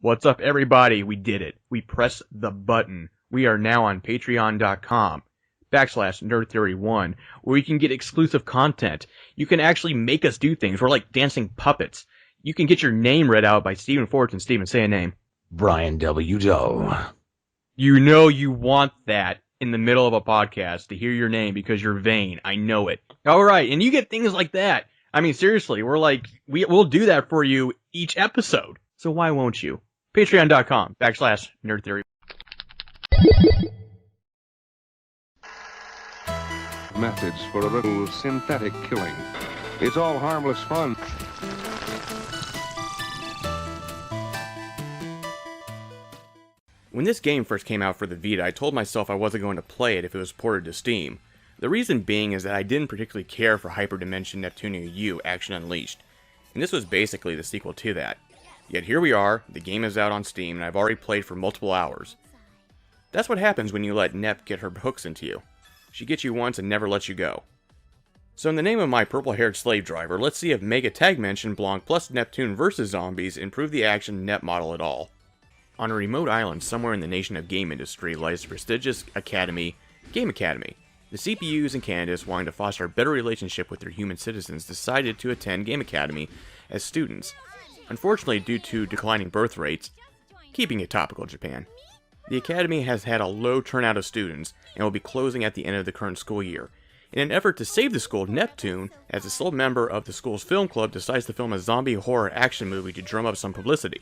What's up, everybody? We did it. We pressed the button. We are now on patreon.com/nerdtheory1, where you can get exclusive content. You can actually make us do things. We're like dancing puppets. You can get your name read out by Stephen Fortune. Stephen, say a name. Brian W. Doe. You know you want that in the middle of a podcast to hear your name because you're vain. I know it. All right, and you get things like that. I mean, seriously, we'll do that for you each episode. So why won't you? Patreon.com/nerdtheory. Methods for a little synthetic killing. It's all harmless fun. When this game first came out for the Vita, I told myself I wasn't going to play it if it was ported to Steam. The reason being is that I didn't particularly care for Hyperdimension Neptune U Action Unleashed, and this was basically the sequel to that. Yet here we are, the game is out on Steam, and I've already played for multiple hours. That's what happens when you let Nep get her hooks into you. She gets you once and never lets you go. So in the name of my purple-haired slave driver, let's see if Megatagmension Blanc plus Neptune vs. Zombies improve the action Nep model at all. On a remote island somewhere in the nation of game industry lies the prestigious academy, Game Academy. The CPUs in Canada's, wanting to foster a better relationship with their human citizens, decided to attend Game Academy as students. Unfortunately, due to declining birth rates, keeping it topical, Japan, the Academy has had a low turnout of students and will be closing at the end of the current school year. In an effort to save the school, Neptune, as a sole member of the school's film club, decides to film a zombie horror action movie to drum up some publicity.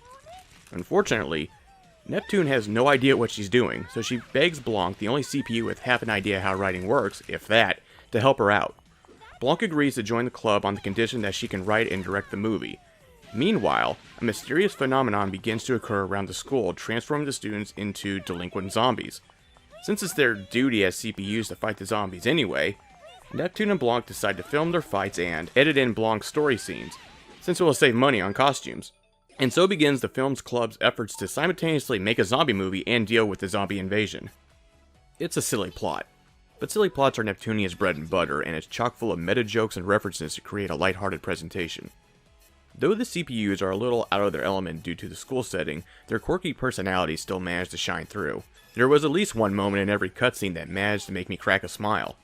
Unfortunately, Neptune has no idea what she's doing, so she begs Blanc, the only CPU with half an idea how writing works, if that, to help her out. Blanc agrees to join the club on the condition that she can write and direct the movie. Meanwhile, a mysterious phenomenon begins to occur around the school, transforming the students into delinquent zombies. Since it's their duty as CPUs to fight the zombies anyway, Neptune and Blanc decide to film their fights and edit in Blanc's story scenes, since it will save money on costumes. And so begins the film's club's efforts to simultaneously make a zombie movie and deal with the zombie invasion. It's a silly plot, but silly plots are Neptunia's bread and butter, and it's chock full of meta jokes and references to create a lighthearted presentation. Though the CPUs are a little out of their element due to the school setting, their quirky personalities still manage to shine through. There was at least one moment in every cutscene that managed to make me crack a smile.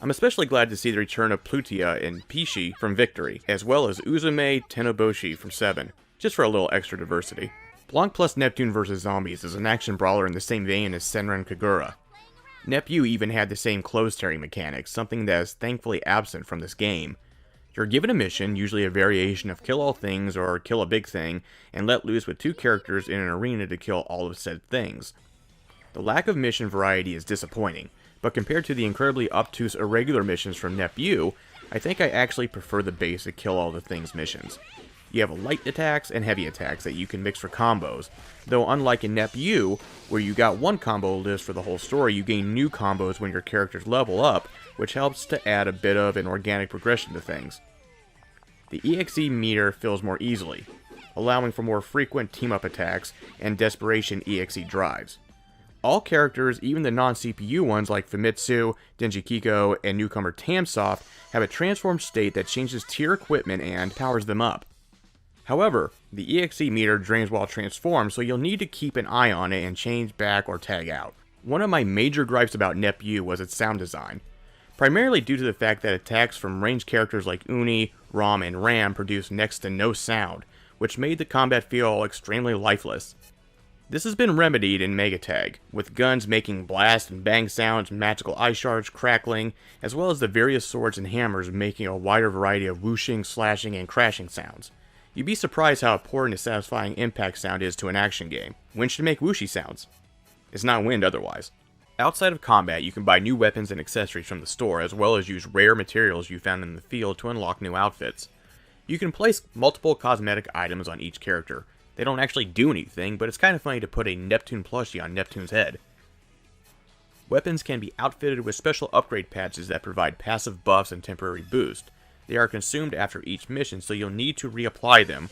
I'm especially glad to see the return of Plutia and Pishi from Victory, as well as Uzume Tenoboshi from 7, just for a little extra diversity. Blanc plus Neptune vs. Zombies is an action brawler in the same vein as Senran Kagura. Nep U even had the same clothes tearing mechanics, something that is thankfully absent from this game. You're given a mission, usually a variation of kill all things or kill a big thing, and let loose with two characters in an arena to kill all of said things. The lack of mission variety is disappointing, but compared to the incredibly obtuse irregular missions from Nep U, I think I actually prefer the basic kill all the things missions. You have light attacks and heavy attacks that you can mix for combos, though unlike in Nep U, where you got one combo list for the whole story, you gain new combos when your characters level up, which helps to add a bit of an organic progression to things. The EXE meter fills more easily, allowing for more frequent team-up attacks and desperation EXE drives. All characters, even the non-CPU ones like Famitsu, Denji Kiko, and newcomer Tamsoft, have a transformed state that changes tier equipment and powers them up. However, the EXE meter drains while transformed, so you'll need to keep an eye on it and change back or tag out. One of my major gripes about Nep U was its sound design, primarily due to the fact that attacks from ranged characters like Uni, Rom, and Ram produce next to no sound, which made the combat feel extremely lifeless. This has been remedied in Megatag, with guns making blast and bang sounds, magical ice shards crackling, as well as the various swords and hammers making a wider variety of whooshing, slashing, and crashing sounds. You'd be surprised how important a satisfying impact sound is to an action game. Wind should make whooshy sounds. It's not wind otherwise. Outside of combat, you can buy new weapons and accessories from the store, as well as use rare materials you found in the field to unlock new outfits. You can place multiple cosmetic items on each character. They don't actually do anything, but it's kind of funny to put a Neptune plushie on Neptune's head. Weapons can be outfitted with special upgrade patches that provide passive buffs and temporary boost. They are consumed after each mission, so you'll need to reapply them.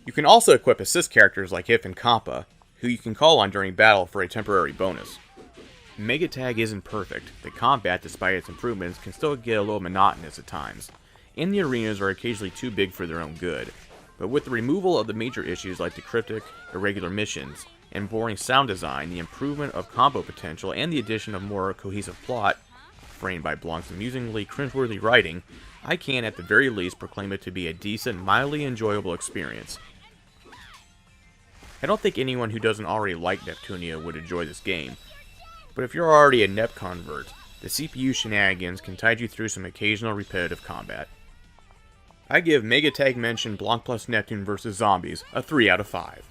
You can also equip assist characters like Hif and Kappa, who you can call on during battle for a temporary bonus. Megatag isn't perfect. The combat, despite its improvements, can still get a little monotonous at times, and the arenas are occasionally too big for their own good. but with the removal of the major issues like the cryptic, irregular missions, and boring sound design, the improvement of combo potential, and the addition of more cohesive plot, framed by Blanc's amusingly cringeworthy writing, I can at the very least proclaim it to be a decent, mildly enjoyable experience. I don't think anyone who doesn't already like Neptunia would enjoy this game, but if you're already a Nep convert, the CPU shenanigans can tide you through some occasional repetitive combat. I give MegaTagmension Blanc Neptune vs. Zombies a 3 out of 5.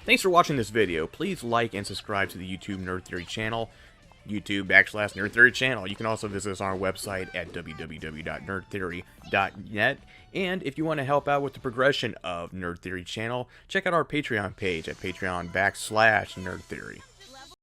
Thanks for watching this video. Please like and subscribe to the YouTube Nerd Theory channel, YouTube/Nerd Theory channel. You can also visit us on our website at www.nerdtheory.net. And if you want to help out with the progression of Nerd Theory channel, check out our Patreon page at patreon.com/Nerd Theory.